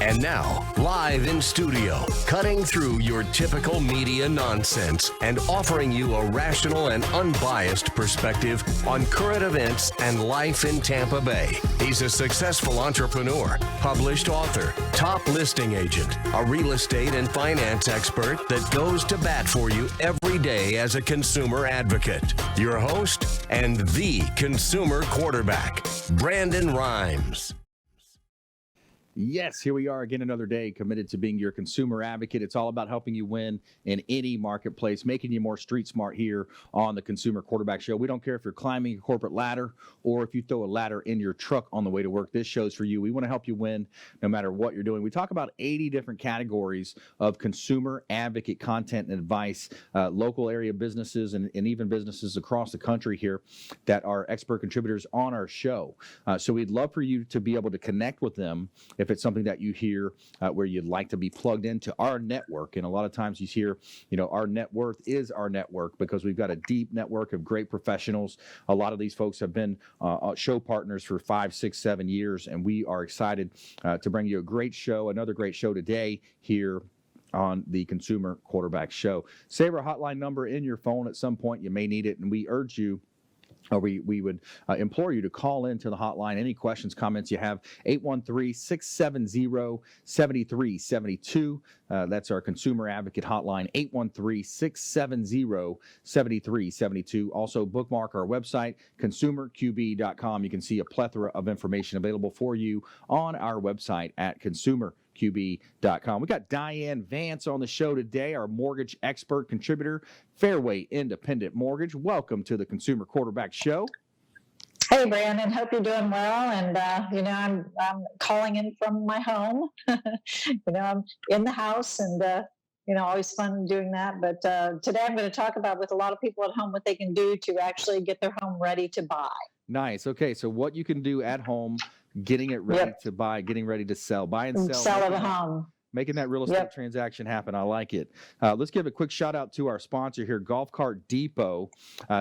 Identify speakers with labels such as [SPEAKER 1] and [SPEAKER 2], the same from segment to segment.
[SPEAKER 1] And now, live in studio, cutting through your typical media nonsense and offering you a rational and unbiased perspective on current events and life in Tampa Bay. He's a successful entrepreneur, published author, top listing agent, a real estate and finance expert that goes to bat for you every day as a consumer advocate. Your host and the consumer quarterback, Brandon Rhymes.
[SPEAKER 2] Yes, here we are again another day, committed to being your consumer advocate. It's all about helping you win in any marketplace, making you more street smart here on the Consumer Quarterback Show. We don't care if you're climbing a corporate ladder or if you throw a ladder in your truck on the way to work. This show's for you. We want to help you win no matter what you're doing. We talk about 80 different categories of consumer advocate content and advice, local area businesses and even businesses across the country here that are expert contributors on our show. So we'd love for you to be able to connect with them if it's something that you hear where you'd like to be plugged into our network. And a lot of times you hear, our net worth is our network because we've got a deep network of great professionals. A lot of these folks have been show partners for 5, 6, 7 years, and we are excited to bring you a great show, another great show today here on the Consumer Quarterback Show. Save our hotline number in your phone at some point. You may need it, and we urge you, or we would implore you to call into the hotline. Any questions, comments you have, 813-670-7372. That's our consumer advocate hotline, 813-670-7372. Also, bookmark our website, consumerqb.com. You can see a plethora of information available for you on our website at consumerqb.com. We got Diane Vance on the show today, our mortgage expert contributor, Fairway Independent Mortgage. Welcome to the Consumer Quarterback Show.
[SPEAKER 3] Hey, Brandon. Hope you're doing well. And, I'm calling in from my home. I'm in the house and, always fun doing that. But today I'm going to talk about with a lot of people at home what they can do to actually get their home ready to buy.
[SPEAKER 2] Nice. Okay. So what you can do at home, getting it ready to buy, getting ready to sell, buy and sell.
[SPEAKER 3] Sell at home.
[SPEAKER 2] Making that real estate transaction happen. I like it. Let's give a quick shout out to our sponsor here, Golf Cart Depot.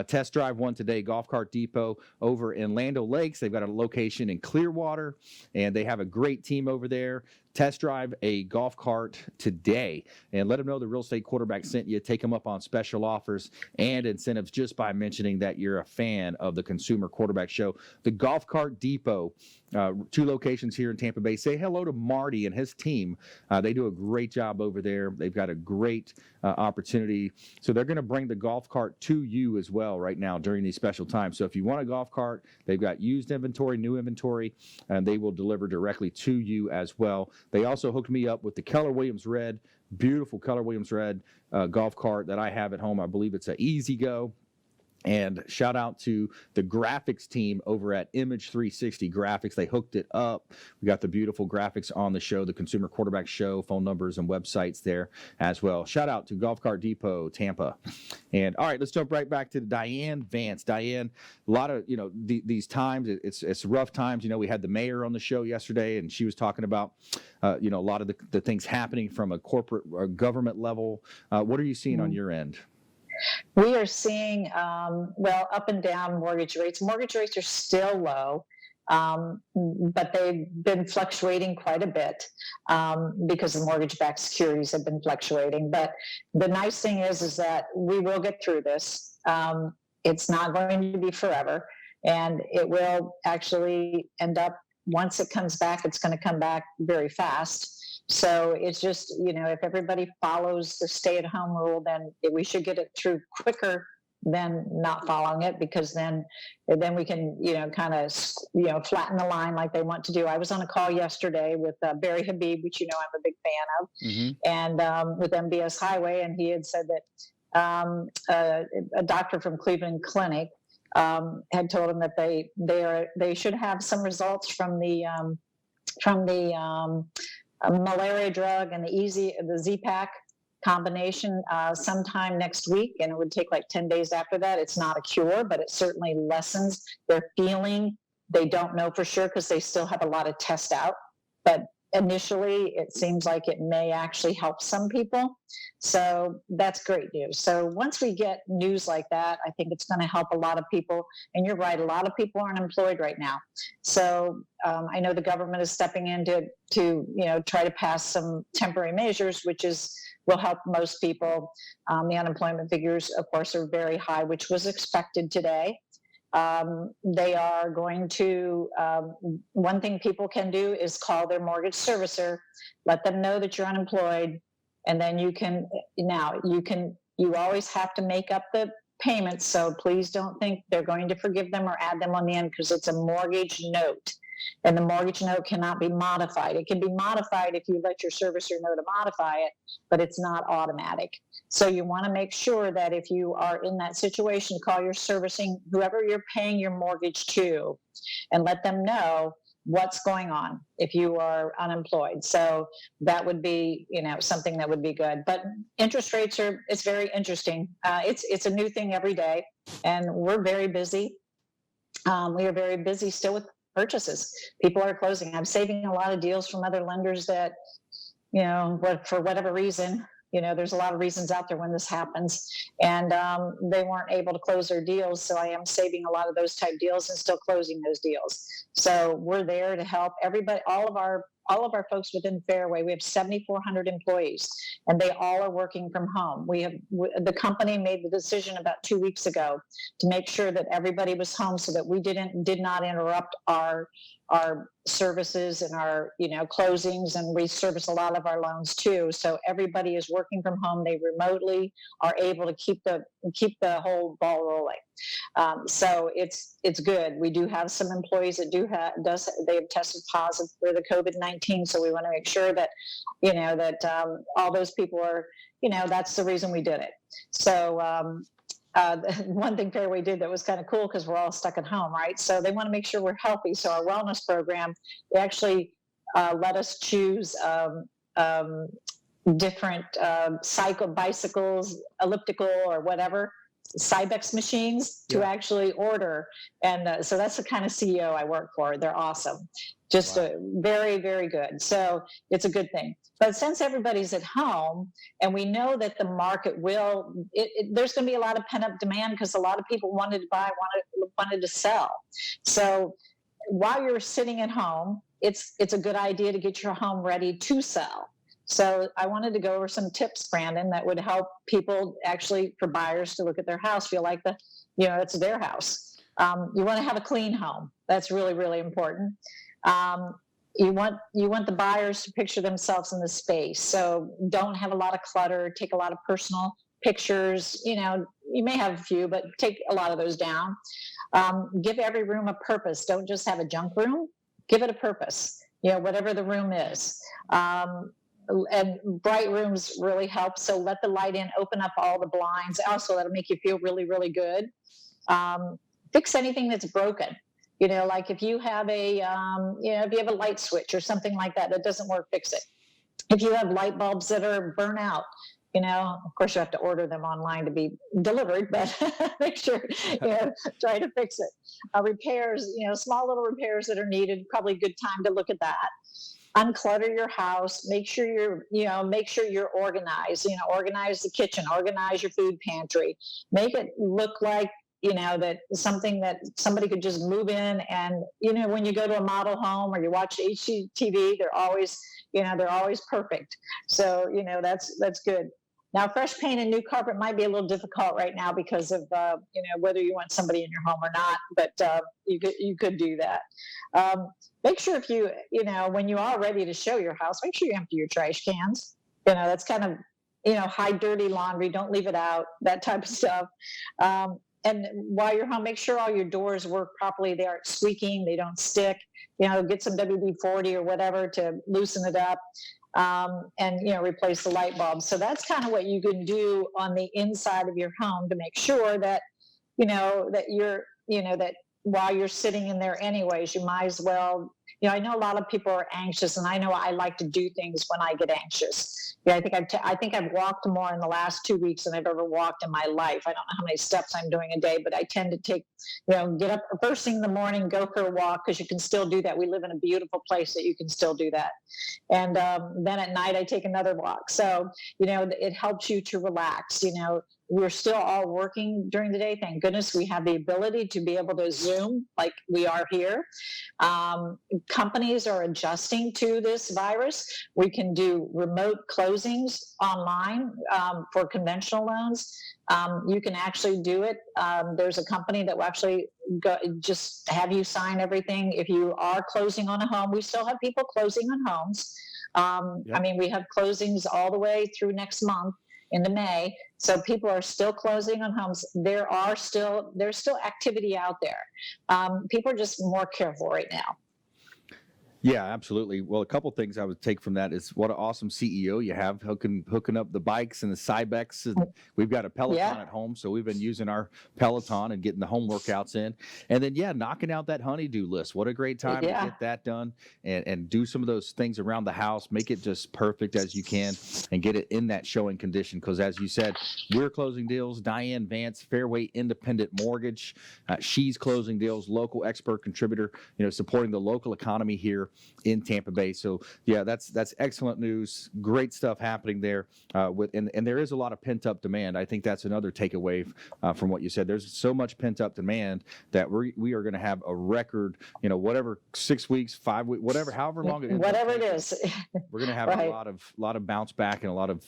[SPEAKER 2] Test drive one today, Golf Cart Depot over in Land O'Lakes. They've got a location in Clearwater, and they have a great team over there. Test drive a golf cart today and let them know the real estate quarterback sent you. Take them up on special offers and incentives just by mentioning that you're a fan of the Consumer Quarterback Show. The Golf Cart Depot, 2 locations here in Tampa Bay. Say hello to Marty and his team. They do a great job over there. They've got a great opportunity. So they're going to bring the golf cart to you as well right now during these special times. So if you want a golf cart, they've got used inventory, new inventory, and they will deliver directly to you as well. They also hooked me up with the Keller Williams Red, beautiful Keller Williams Red golf cart that I have at home. I believe it's an Easy Go. And shout out to the graphics team over at Image 360 Graphics. They hooked it up. We got the beautiful graphics on the show, the Consumer Quarterback Show, phone numbers and websites there as well. Shout out to Golf Cart Depot, Tampa. And all right, let's jump right back to Diane Vance. Diane, a lot of, these times, it's rough times. We had the mayor on the show yesterday, and she was talking about, a lot of the things happening from a corporate or government level. What are you seeing on your end?
[SPEAKER 3] We are seeing, up and down mortgage rates. Mortgage rates are still low, but they've been fluctuating quite a bit because the mortgage-backed securities have been fluctuating. But the nice thing is that we will get through this. It's not going to be forever, and it will actually end up, once it comes back, it's going to come back very fast. So it's just, if everybody follows the stay-at-home rule, then we should get it through quicker than not following it, because then we can, kind of, flatten the line like they want to do. I was on a call yesterday with Barry Habib, which I'm a big fan of, and with US Hwy, and he had said that a doctor from Cleveland Clinic had told him that they should have some results from the malaria drug and the Z-Pak combination sometime next week, and it would take like 10 days after that. It's not a cure, but it certainly lessens their feeling. They don't know for sure because they still have a lot of tests out, but initially, it seems like it may actually help some people. So that's great news. So once we get news like that, I think it's going to help a lot of people. And you're right, a lot of people are unemployed right now. So I know the government is stepping in to try to pass some temporary measures, which will help most people. The unemployment figures, of course, are very high, which was expected today. They are going to, one thing people can do is call their mortgage servicer, let them know that you're unemployed, and then you always have to make up the payments. So please don't think they're going to forgive them or add them on the end, because it's a mortgage note. And the mortgage note cannot be modified. It can be modified if you let your servicer know to modify it, but it's not automatic. So you want to make sure that if you are in that situation, call your servicing, whoever you're paying your mortgage to, and let them know what's going on if you are unemployed. So that would be, something that would be good. But interest rates it's very interesting. It's a new thing every day, and we're very busy. We are very busy still with purchases. People are closing. I'm saving a lot of deals from other lenders that, for whatever reason, there's a lot of reasons out there when this happens, and they weren't able to close their deals. So I am saving a lot of those type deals and still closing those deals. So we're there to help everybody, all of our folks within Fairway. We have 7,400 employees, and they all are working from home. The company made the decision about 2 weeks ago to make sure that everybody was home, so that we did not interrupt our services and our closings, and we service a lot of our loans too. So everybody is working from home. They remotely are able to keep the whole ball rolling. So it's good. We do have some employees that they have tested positive for the COVID-19. So we want to make sure that all those people are, that's the reason we did it. So one thing Fairway did that was kind of cool, because we're all stuck at home, right? So they want to make sure we're healthy. So our wellness program, they actually let us choose different bicycles, elliptical or whatever, Cybex machines to actually order. And so that's the kind of CEO I work for. They're awesome. Just very, very good. So it's a good thing. But since everybody's at home, and we know that the market there's going to be a lot of pent up demand, because a lot of people wanted to buy, wanted to sell. So while you're sitting at home, it's a good idea to get your home ready to sell. So I wanted to go over some tips, Brandon, that would help people actually, for buyers to look at their house, feel like it's their house. You want to have a clean home. That's really, really important. You want the buyers to picture themselves in the space. So don't have a lot of clutter, take a lot of personal pictures. You may have a few, but take a lot of those down. Give every room a purpose. Don't just have a junk room. Give it a purpose, whatever the room is. And bright rooms really help. So let the light in, open up all the blinds. Also, that'll make you feel really, really good. Fix anything that's broken. Like if you have if you have a light switch or something like that doesn't work, fix it. If you have light bulbs that are burnt out, of course you have to order them online to be delivered, but make sure, try to fix it. Repairs, small little repairs that are needed, probably a good time to look at that. Unclutter your house. Make sure you're organized. Organize the kitchen, organize your food pantry. Make it look like that something that somebody could just move in. And when you go to a model home or you watch HGTV, they're always perfect. So that's good. Now, fresh paint and new carpet might be a little difficult right now because of whether you want somebody in your home or not, but you could do that. Make sure if when you are ready to show your house, make sure you empty your trash cans. That's kind of hide dirty laundry, don't leave it out, that type of stuff. And while you're home, make sure all your doors work properly. They aren't squeaking, they don't stick. Get some WD-40 or whatever to loosen it up. And replace the light bulbs. So that's kind of what you can do on the inside of your home to make sure that that you're that while you're sitting in there anyways, you might as well I know a lot of people are anxious, and I know I like to do things when I get anxious. Yeah, I think I've walked more in the last 2 weeks than I've ever walked in my life. I don't know how many steps I'm doing a day, but I tend to take, get up first thing in the morning, go for a walk, because you can still do that. We live in a beautiful place that you can still do that. And then at night I take another walk. So, it helps you to relax. We're still all working during the day. Thank goodness we have the ability to be able to Zoom like we are here. Companies are adjusting to this virus. We can do remote closings online for conventional loans. You can actually do it. There's a company that will actually just have you sign everything. If you are closing on a home, we still have people closing on homes.
[SPEAKER 2] Yep.
[SPEAKER 3] I mean, we have closings all the way through next month into May. So people are still closing on homes. There's still activity out there. People are just more careful right now.
[SPEAKER 2] Yeah, absolutely. Well, a couple things I would take from that is what an awesome CEO you have hooking up the bikes and the Cybex. And we've got a Peloton at home, so we've been using our Peloton and getting the home workouts in. And then, knocking out that honey-do list. What a great time to get that done and do some of those things around the house. Make it just perfect as you can and get it in that showing condition. Because as you said, we're closing deals. Diane, Vance, Fairway Independent Mortgage. She's closing deals, local expert contributor, supporting the local economy here in Tampa Bay. So that's excellent news. Great stuff happening there. And there is a lot of pent up demand. I think that's another takeaway from what you said. There's so much pent up demand that we are going to have a record. Whatever 6 weeks, 5 weeks, however long it is.
[SPEAKER 3] Whatever it is,
[SPEAKER 2] we're going to have a lot of bounce back and a lot of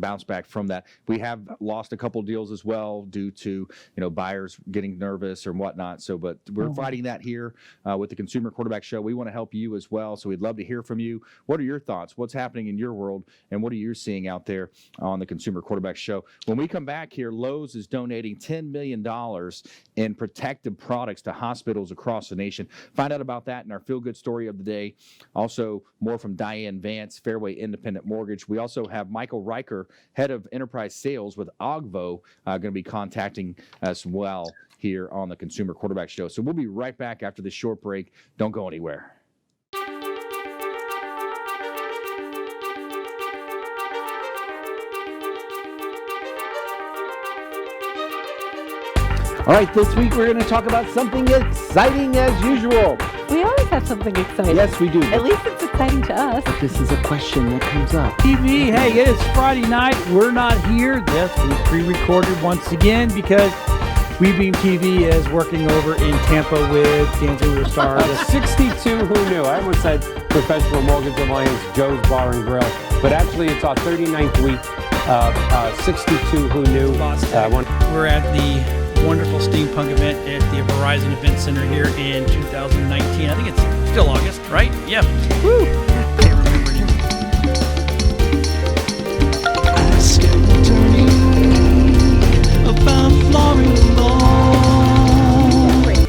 [SPEAKER 2] bounce back from that. We have lost a couple deals as well due to buyers getting nervous or whatnot. So, but we're fighting that here with the Consumer Quarterback Show. We want to help you as well. So we'd love to hear from you. What are your thoughts? What's happening in your world? And what are you seeing out there on the Consumer Quarterback Show? When we come back here, Lowe's is donating $10 million in protective products to hospitals across the nation. Find out about that in our Feel Good Story of the Day. Also, more from Diane Vance, Fairway Independent Mortgage. We also have Michael Riker, Head of Enterprise Sales with Oggvo, going to be contacting us well here on the Consumer Quarterback Show. So we'll be right back after this short break. Don't go anywhere. All right, this week we're going to talk about something exciting as usual.
[SPEAKER 4] We always have something exciting.
[SPEAKER 2] Yes, we do.
[SPEAKER 4] At least it's exciting to us.
[SPEAKER 2] But this is a question that comes up.
[SPEAKER 5] TV, hey, it is Friday night. We're not here. Yes, we pre-recorded once again because WeBeam TV is working over in Tampa with Dancing with the Stars.
[SPEAKER 6] 62 Who Knew. I almost said Professional Mortgage Alliance, Joe's Bar and Grill. But actually, it's our 39th week of 62 Who Knew.
[SPEAKER 5] We're at the wonderful steampunk event at the Verizon Event Center here in 2019. I think it's still August, right? Yep. Woo! Can't remember it.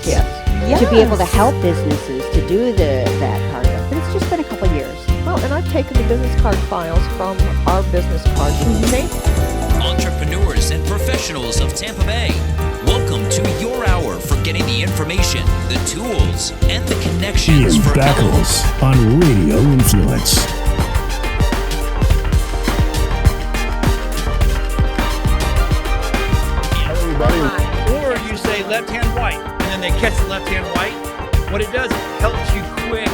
[SPEAKER 4] Yes. To be able to help businesses to do that part of it. But it's just been a couple years.
[SPEAKER 7] Well, and I've taken the business card files from our business cards.
[SPEAKER 8] Entrepreneurs and professionals of Tampa Bay, welcome to your hour for getting the information, the tools, and the connections for
[SPEAKER 9] Beckles on Radio Influence.
[SPEAKER 5] Or you say left-hand white, and then they catch the left-hand white. What it does, it helps you quick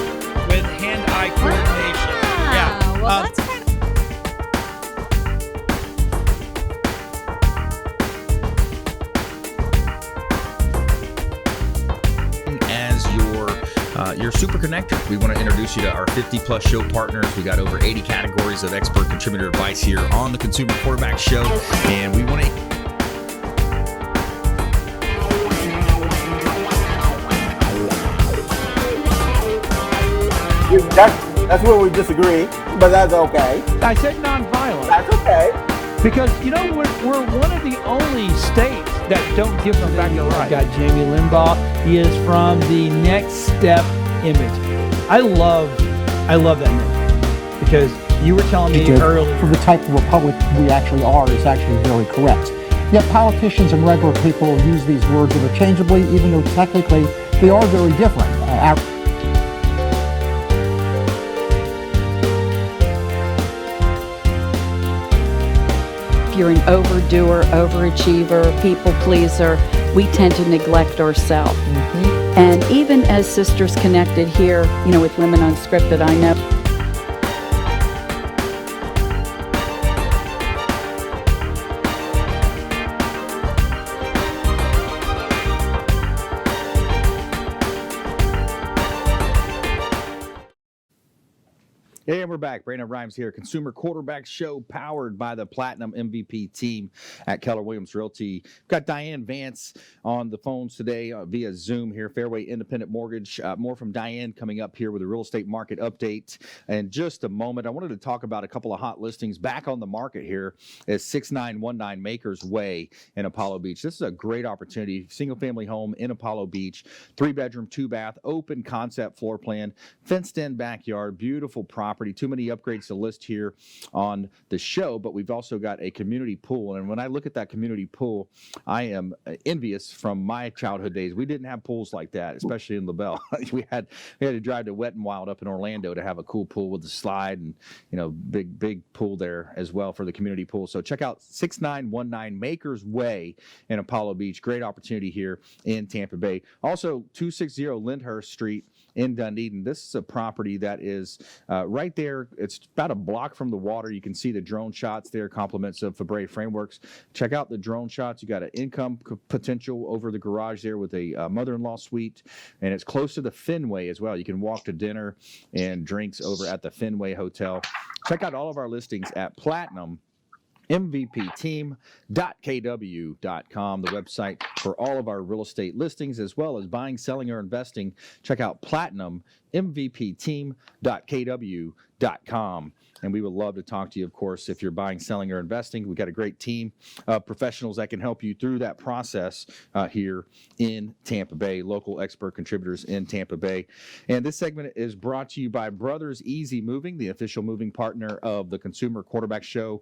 [SPEAKER 5] with hand-eye coordination.
[SPEAKER 10] Yeah. Well, that's kind
[SPEAKER 11] As your super connector, we want to introduce you to our 50-plus show partners. We got over 80 categories of expert contributor advice here on the Consumer Quarterback Show, and we want to.
[SPEAKER 6] That's where we disagree, but that's okay.
[SPEAKER 5] I said nonviolent.
[SPEAKER 6] That's okay.
[SPEAKER 5] Because, we're one of the only states that don't give them back the right. Got Jamie Limbaugh. He is from the Next Step image. I love that name because you were telling me earlier.
[SPEAKER 12] For the type of republic we actually are is actually very correct. Yet politicians and regular people use these words interchangeably, even though technically they are very different.
[SPEAKER 13] if you're an overdoer, overachiever, people pleaser, we tend to neglect ourselves. And even as Sisters Connected here, with Women Unscripted, I know
[SPEAKER 2] Hey, and we're back. Brandon Rhymes here. Consumer Quarterback Show powered by the Platinum MVP team at Keller Williams Realty. We've got Diane Vance on the phones today via Zoom here. Fairway Independent Mortgage. More from Diane coming up here with a real estate market update in just a moment. I wanted to talk about a couple of hot listings back on the market here at 6919 Makers Way in Apollo Beach. This is a great opportunity. Single family home in Apollo Beach. 3-bedroom, 2-bath, open concept floor plan, fenced in backyard, beautiful property. Too many upgrades to list here on the show, but we've also got a community pool. And when I look at that community pool, I am envious from my childhood days. We didn't have pools like that, especially in LaBelle. we had to drive to Wet and Wild up in Orlando to have a cool pool with a slide and big pool there as well for the community pool. So check out 6919 Makers Way in Apollo Beach. Great opportunity here in Tampa Bay. Also 260 Lyndhurst Street in Dunedin. This is a property that is right there. It's about a block from the water. You can see the drone shots there, compliments of Fabre Frameworks. Check out the drone shots. You got an income potential over the garage there with a mother-in-law suite, and it's close to the Fenway as well. You can walk to dinner and drinks over at the Fenway Hotel. Check out all of our listings at Platinum MVPteam.kw.com, the website for all of our real estate listings, as well as buying, selling, or investing. Check out Platinum MVPteam.kw.com. And we would love to talk to you, of course, if you're buying, selling, or investing. We've got a great team of professionals that can help you through that process here in Tampa Bay, local expert contributors in Tampa Bay. And this segment is brought to you by Brothers Easy Moving, the official moving partner of the Consumer Quarterback Show.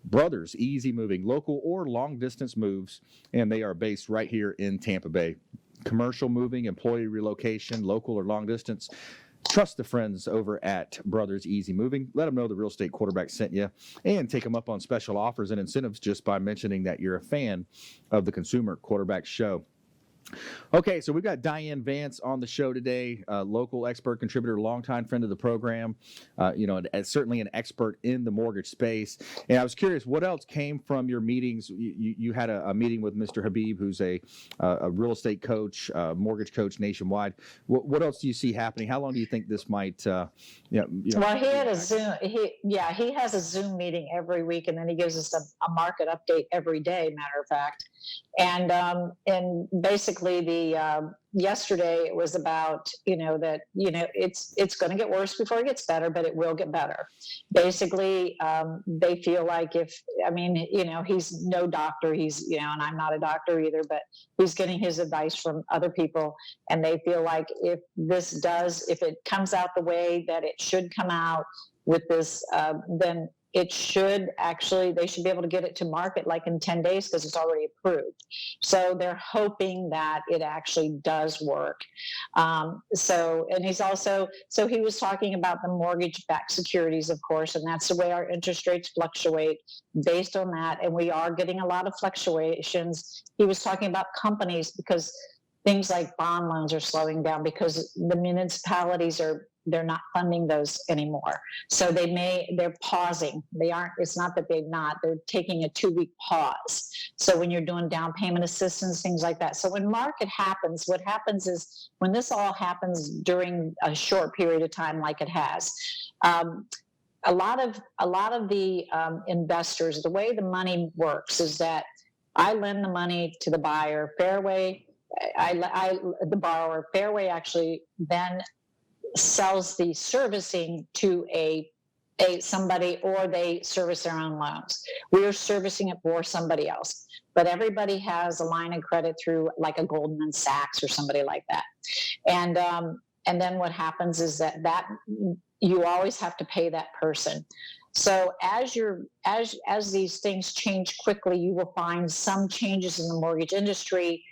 [SPEAKER 2] Brothers Easy Moving, local or long distance moves, and they are based right here in Tampa Bay. Commercial moving, employee relocation, local or long distance. Trust the friends over at Brothers Easy Moving. Let them know the real estate quarterback sent you, and take them up on special offers and incentives just by mentioning that you're a fan of the Consumer Quarterback Show. Okay, so we've got Diane Vance on the show today, local expert contributor, longtime friend of the program, certainly an expert in the mortgage space. And I was curious, what else came from your meetings? You had a meeting with Mr. Habib, who's a real estate coach, mortgage coach nationwide. What else do you see happening? How long do you think this might? Well,
[SPEAKER 3] he had a Zoom. He has a Zoom meeting every week, and then he gives us a market update every day. Matter of fact, and basically yesterday it was about it's going to get worse before it gets better, but it will get better. Basically, they feel like he's no doctor, and I'm not a doctor either, but he's getting his advice from other people, and they feel like if it comes out the way that it should come out with this, then they should be able to get it to market like in 10 days because it's already approved. So they're hoping that it actually does work. He was talking about the mortgage-backed securities, of course, and that's the way our interest rates fluctuate based on that. And we are getting a lot of fluctuations. He was talking about companies because things like bond loans are slowing down because the municipalities they're not funding those anymore. So they're pausing. It's not that they're taking a 2-week pause. So when you're doing down payment assistance, things like that. So when market happens, what happens is when this all happens during a short period of time, like it has, a lot of the investors, the way the money works is that I lend the money to the buyer. Fairway, the borrower. Fairway actually then sells the servicing to somebody, or they service their own loans. We are servicing it for somebody else, but everybody has a line of credit through like a Goldman Sachs or somebody like that. And then what happens is that you always have to pay that person. So as these things change quickly, you will find some changes in the mortgage industry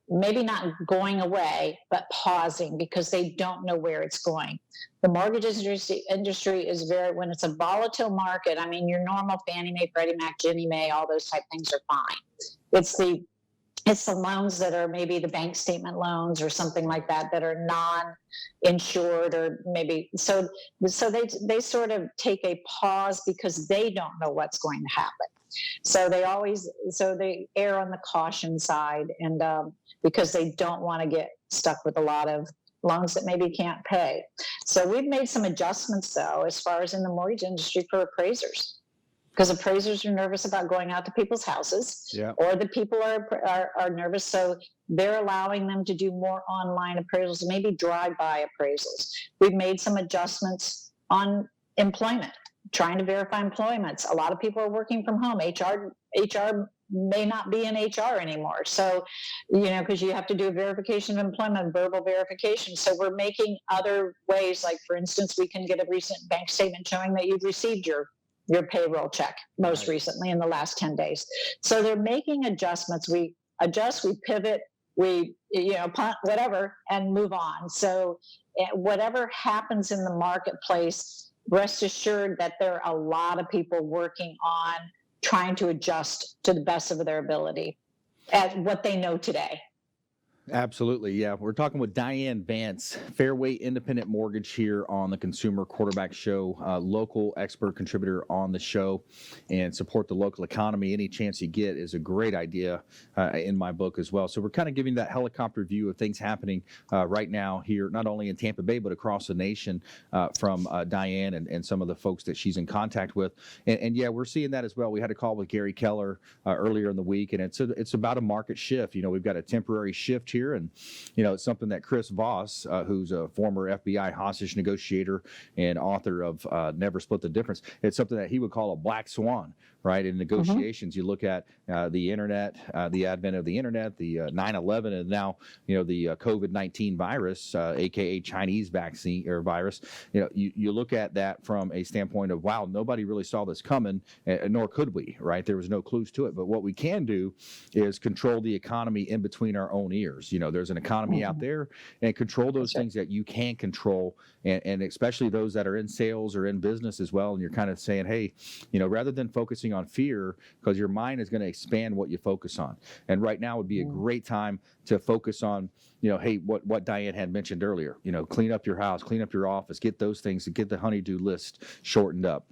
[SPEAKER 3] maybe not going away, but pausing because they don't know where it's going. The mortgage industry is when it's a volatile market, I mean, your normal Fannie Mae, Freddie Mac, Ginnie Mae, all those type things are fine. It's the loans that are maybe the bank statement loans or something like that are non-insured, or maybe so they sort of take a pause because they don't know what's going to happen. So they err on the caution side, and because they don't want to get stuck with a lot of loans that maybe can't pay. So we've made some adjustments, though, as far as in the mortgage industry for appraisers, because appraisers are nervous about going out to people's houses, or the people are nervous. So they're allowing them to do more online appraisals, maybe drive-by appraisals. We've made some adjustments on employment, trying to verify employments. A lot of people are working from home. HR may not be in HR anymore. So, because you have to do a verification of employment, verbal verification. So we're making other ways, like, for instance, we can get a recent bank statement showing that you've received your payroll check most recently in the last 10 days. So they're making adjustments. We adjust, we pivot, we punt, whatever, and move on. So whatever happens in the marketplace, rest assured that there are a lot of people working on trying to adjust to the best of their ability at what they know today.
[SPEAKER 2] Absolutely, yeah. We're talking with Diane Vance, Fairway Independent Mortgage, here on the Consumer Quarterback Show, local expert contributor on the show, and support the local economy. Any chance you get is a great idea in my book as well. So we're kind of giving that helicopter view of things happening right now here, not only in Tampa Bay, but across the nation from Diane and some of the folks that she's in contact with. And yeah, we're seeing that as well. We had a call with Gary Keller earlier in the week, and it's about a market shift. We've got a temporary shift here, and it's something that Chris Voss, who's a former FBI hostage negotiator and author of Never Split the Difference, it's something that he would call a black swan, right? In negotiations, you look at the internet, the advent of the internet, the 9/11, and now the COVID-19 virus, aka Chinese vaccine or virus. You look at that from a standpoint of, wow, nobody really saw this coming, nor could we, right? There was no clues to it. But what we can do is control the economy in between our own ears. There's an economy out there, and control those things that you can control, and especially those that are in sales or in business as well. And you're kind of saying, hey, rather than focusing on fear, because your mind is going to expand what you focus on. And right now would be a great time to focus on, hey, what Diane had mentioned earlier, clean up your house, clean up your office, get those things, get the honey-do list shortened up.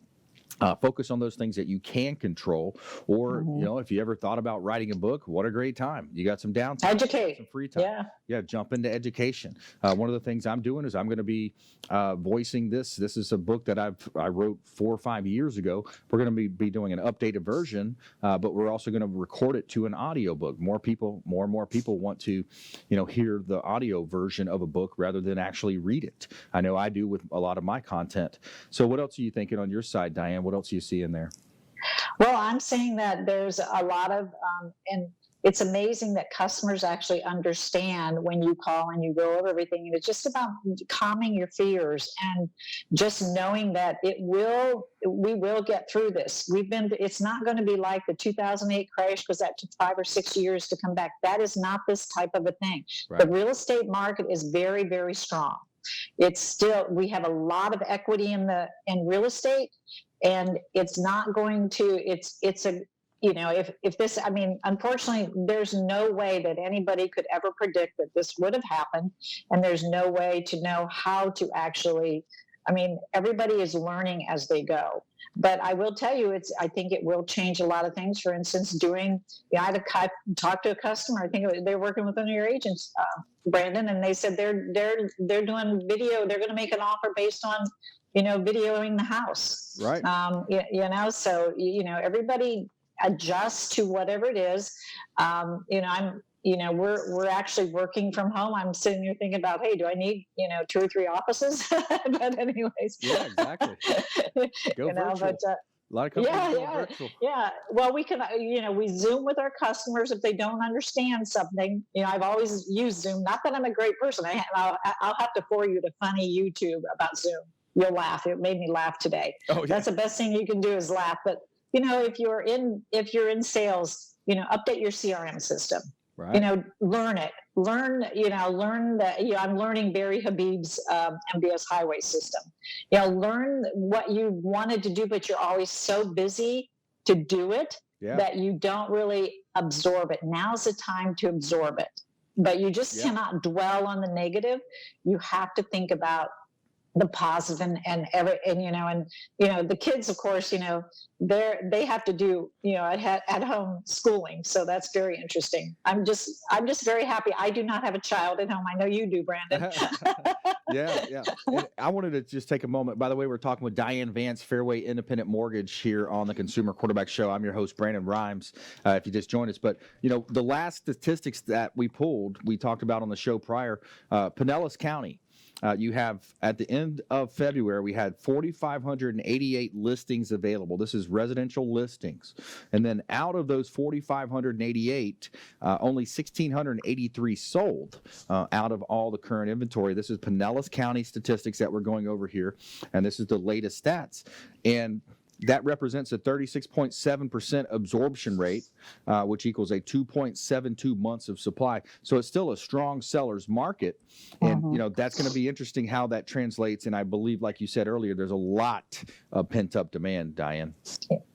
[SPEAKER 2] Focus on those things that you can control, or if you ever thought about writing a book, what a great time. You got some downtime,
[SPEAKER 3] educate,
[SPEAKER 2] some free time. Yeah, jump into education. One of the things I'm doing is I'm going to be voicing this. This is a book that I wrote 4 or 5 years ago. We're going to be doing an updated version, but we're also going to record it to an audio book. More and more people want to hear the audio version of a book rather than actually read it. I know I do with a lot of my content. So what else are you thinking on your side, Diane? What else do you see in there?
[SPEAKER 3] Well, I'm saying that there's a lot of, and it's amazing that customers actually understand when you call and you go over everything. And it's just about calming your fears and just knowing that we will get through this. It's not going to be like the 2008 crash, because that took 5 or 6 years to come back. That is not this type of a thing. Right. The real estate market is very, very strong. We have a lot of equity in real estate. And it's not going to, if this, unfortunately, there's no way that anybody could ever predict that this would have happened. And there's no way to know how to actually, everybody is learning as they go. But I will tell you, I think it will change a lot of things. For instance, I had talked to a customer, I think they're working with one of your agents, Brandon, and they said they're doing video. They're going to make an offer based on, videoing the house.
[SPEAKER 2] Right.
[SPEAKER 3] So, everybody adjusts to whatever it is. We're actually working from home. I'm sitting here thinking about, hey, do I need, 2 or 3 offices? But anyways.
[SPEAKER 2] Yeah, exactly. Go virtual.
[SPEAKER 3] But,
[SPEAKER 2] a lot of companies go virtual.
[SPEAKER 3] Yeah. Well, we can, we Zoom with our customers if they don't understand something. I've always used Zoom. Not that I'm a great person. I'll have to forward you to funny YouTube about Zoom. You'll laugh. It made me laugh today. Oh, yeah. That's the best thing you can do is laugh. But if you're in sales, update your CRM system. Right. Learn it. learn that, I'm learning Barry Habib's US Highway system. Learn what you wanted to do, but you're always so busy to do it that you don't really absorb it. Now's the time to absorb it. But you just cannot dwell on the negative. You have to think about the positive and the kids, of course, they have to do, at home schooling. So that's very interesting. I'm just very happy. I do not have a child at home. I know you do, Brandon.
[SPEAKER 2] Yeah. And I wanted to just take a moment. By the way, we're talking with Diane Vance, Fairway Independent Mortgage, here on the Consumer Quarterback Show. I'm your host, Brandon Rhymes, if you just joined us. But, the last statistics that we pulled, we talked about on the show prior, Pinellas County. You have, at the end of February, we had 4,588 listings available. This is residential listings. And then out of those 4,588, only 1,683 sold out of all the current inventory. This is Pinellas County statistics that we're going over here, and this is the latest stats. And that represents a 36.7% absorption rate, which equals a 2.72 months of supply. So it's still a strong seller's market. And, that's going to be interesting how that translates. And I believe, like you said earlier, there's a lot of pent-up demand, Diane.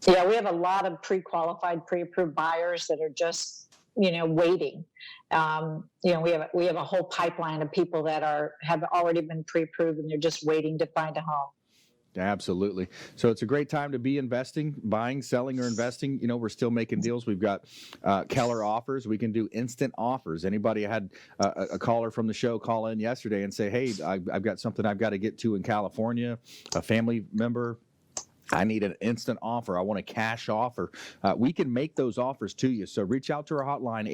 [SPEAKER 3] Yeah, we have a lot of pre-qualified, pre-approved buyers that are just, waiting. We have a whole pipeline of people that have already been pre-approved, and they're just waiting to find a home.
[SPEAKER 2] Absolutely. So it's a great time to be investing, buying, selling, or investing. We're still making deals. We've got Keller offers. We can do instant offers. Anybody had a caller from the show call in yesterday and say, hey, I've got something I've got to get to in California, a family member. I need an instant offer. I want a cash offer. We can make those offers to you. So reach out to our hotline,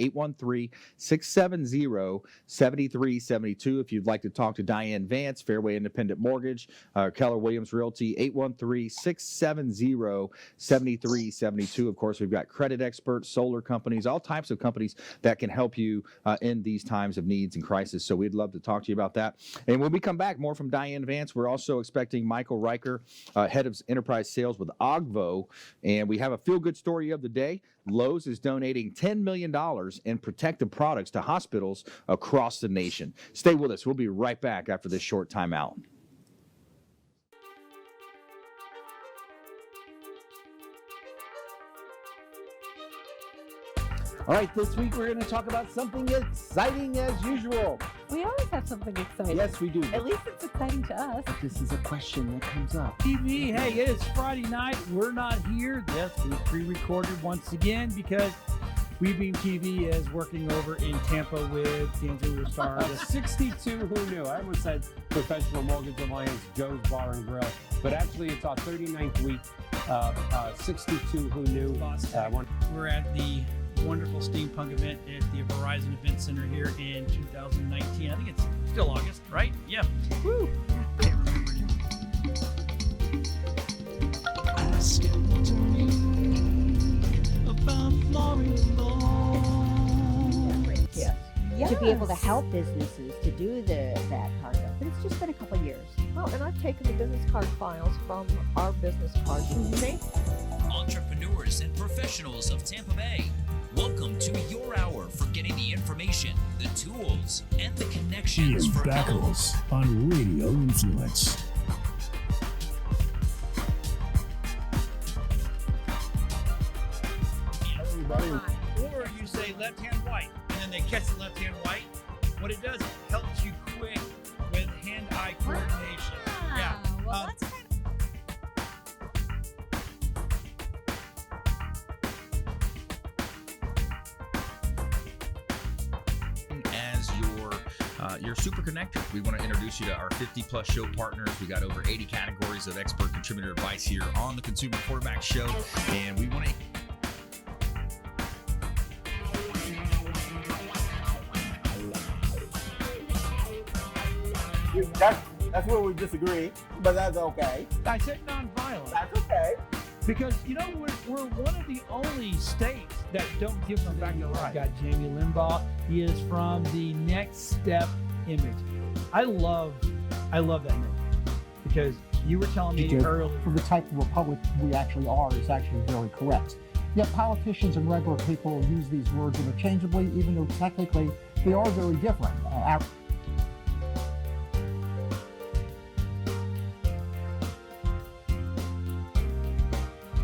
[SPEAKER 2] 813-670-7372. If you'd like to talk to Diane Vance, Fairway Independent Mortgage, Keller Williams Realty, 813-670-7372. Of course, we've got credit experts, solar companies, all types of companies that can help you in these times of needs and crisis. So we'd love to talk to you about that. And when we come back, more from Diane Vance. We're also expecting Michael Riker, head of enterprise sales with Oggvo, and we have a feel-good story of the day. Lowe's is donating $10 million in protective products to hospitals across the nation. Stay with us. We'll be right back after this short timeout.
[SPEAKER 14] All right, this week we're going to talk about something exciting as usual.
[SPEAKER 10] We always have something exciting.
[SPEAKER 14] Yes, we do.
[SPEAKER 10] At least it's exciting to us.
[SPEAKER 14] But this is a question that comes up.
[SPEAKER 5] TV, hey, it is Friday night. We're not here. Yes, we pre-recorded once again because Weaving TV is working over in Tampa with D'Angelo Star.
[SPEAKER 6] The 62 Who Knew. I almost said Professional Mortgage Alliance, Joe's Bar and Grill. But actually, it's our 39th week. 62 Who Knew.
[SPEAKER 5] We're at the wonderful steampunk event at the Verizon Event Center here in 2019. I think it's still August, right? Yeah. Woo! Can't remember. Ask to me about
[SPEAKER 4] Yes. To be able to help businesses to do that part of it. But it's just been a couple years.
[SPEAKER 7] Well, and I've taken the business card files from our business cards. See?
[SPEAKER 8] Entrepreneurs and professionals of Tampa Bay, welcome to your hour for getting the information, the tools, and the connections
[SPEAKER 9] Ian
[SPEAKER 8] for help.
[SPEAKER 9] Beckles on Radio Influence.
[SPEAKER 5] Or you say left hand white, and then they catch the left hand white. What it does, it helps you quick with hand-eye coordination. Yeah.
[SPEAKER 10] Well, that's kind
[SPEAKER 11] As your super connector, we want to introduce you to our 50-plus show partners. We got over 80 categories of expert contributor advice here on the Consumer Quarterback Show, and we want to.
[SPEAKER 14] That's where we disagree, but that's okay.
[SPEAKER 5] I said nonviolent.
[SPEAKER 14] That's okay.
[SPEAKER 5] Because, we're one of the only states that don't give them back the right. Got Jamie Limbaugh. He is from the Next Step image. I love that image because you were telling me earlier.
[SPEAKER 12] For the type of republic we actually are is actually very correct. Yet politicians and regular people use these words interchangeably, even though technically they are very different.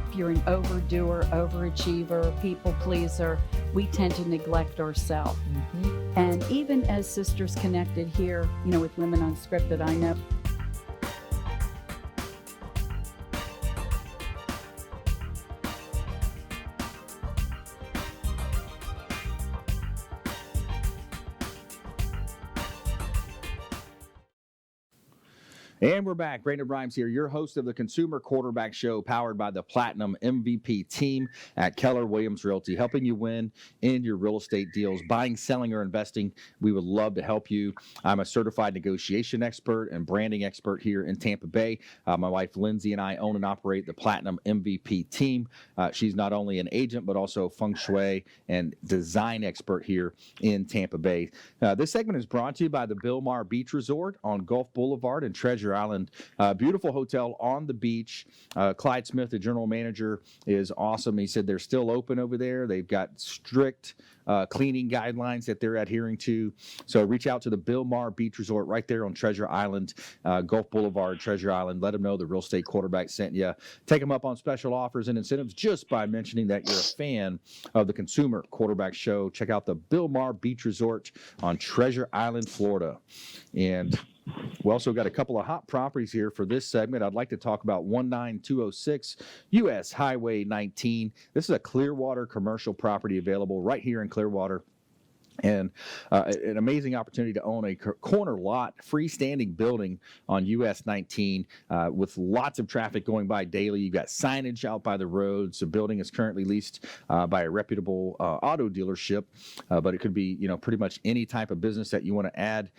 [SPEAKER 13] If you're an overdoer, overachiever, people pleaser, we tend to neglect ourselves. And even as sisters connected here, with Women Unscripted, I know.
[SPEAKER 2] And we're back. Brandon Rhymes here, your host of the Consumer Quarterback Show, powered by the Platinum MVP team at Keller Williams Realty, helping you win in your real estate deals, buying, selling, or investing. We would love to help you. I'm a certified negotiation expert and branding expert here in Tampa Bay. My wife, Lindsay, and I own and operate the Platinum MVP team. She's not only an agent, but also a feng shui and design expert here in Tampa Bay. This segment is brought to you by the Bilmar Beach Resort on Gulf Boulevard and Treasure Island. Beautiful hotel on the beach. Clyde Smith, the general manager, is awesome. He said they're still open over there. They've got strict cleaning guidelines that they're adhering to. So reach out to the Bilmar Beach Resort right there on Treasure Island, Gulf Boulevard, Treasure Island. Let them know the Real Estate Quarterback sent you. Take them up on special offers and incentives just by mentioning that you're a fan of the Consumer Quarterback Show. Check out the Bilmar Beach Resort on Treasure Island, Florida. And we also got a couple of hot properties here for this segment. I'd like to talk about 19206 US Highway 19. This is a Clearwater commercial property available right here in Clearwater. And an amazing opportunity to own a corner lot, freestanding building on US 19 with lots of traffic going by daily. You've got signage out by the roads. The building is currently leased by a reputable auto dealership, but it could be, pretty much any type of business that you want to add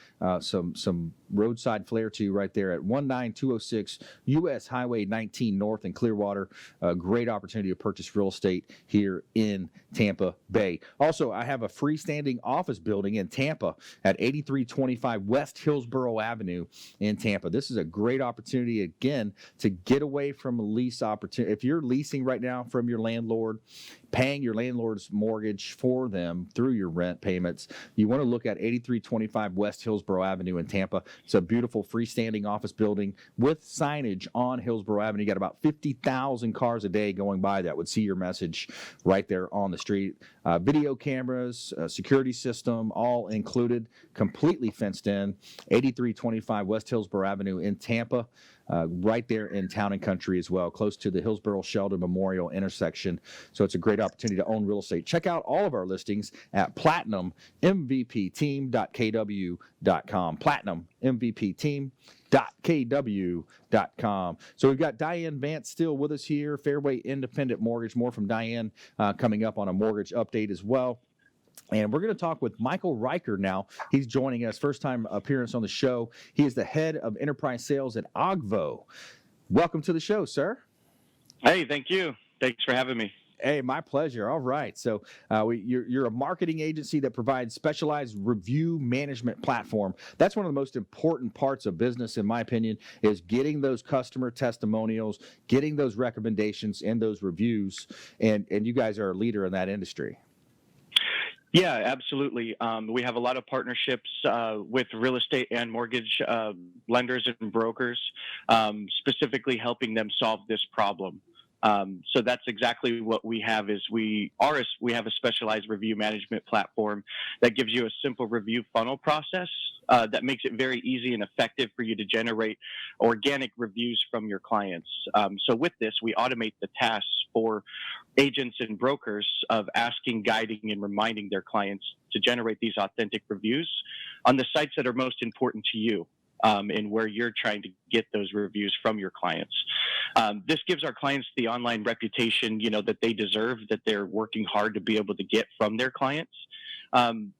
[SPEAKER 2] some roadside flair to right there at 19206 US Highway 19 North in Clearwater. A great opportunity to purchase real estate here in Tampa Bay. Also, I have a freestanding office building in Tampa at 8325 West Hillsborough Avenue in Tampa. This is a great opportunity, again, to get away from a lease opportunity. If you're leasing right now from your landlord, paying your landlord's mortgage for them through your rent payments, you want to look at 8325 West Hillsborough Avenue in Tampa. It's a beautiful freestanding office building with signage on Hillsborough Avenue. You got about 50,000 cars a day going by that would see your message right there on the street. Video cameras, security system, all included, completely fenced in. 8325 West Hillsborough Avenue in Tampa. Right there in Town and Country as well, close to the Hillsborough-Sheldon Memorial intersection. So it's a great opportunity to own real estate. Check out all of our listings at platinummvpteam.kw.com. platinummvpteam.kw.com. So we've got Diane Vance still with us here, Fairway Independent Mortgage. More from Diane coming up on a mortgage update as well. And we're going to talk with Michael Riker now. He's joining us, first time appearance on the show. He is the head of enterprise sales at Oggvo. Welcome to the show, sir.
[SPEAKER 15] Hey, thank you. Thanks for having me.
[SPEAKER 2] Hey, my pleasure. All right. So you're a marketing agency that provides specialized review management platform. That's one of the most important parts of business, in my opinion, is getting those customer testimonials, getting those recommendations and those reviews. And you guys are a leader in that industry.
[SPEAKER 15] Yeah, absolutely. We have a lot of partnerships with real estate and mortgage lenders and brokers, specifically helping them solve this problem. So that's exactly what we have. We have a specialized review management platform that gives you a simple review funnel process that makes it very easy and effective for you to generate organic reviews from your clients. So with this, we automate the tasks for agents and brokers of asking, guiding, and reminding their clients to generate these authentic reviews on the sites that are most important to you. And where you're trying to get those reviews from your clients. This gives our clients the online reputation, that they deserve, that they're working hard to be able to get from their clients. And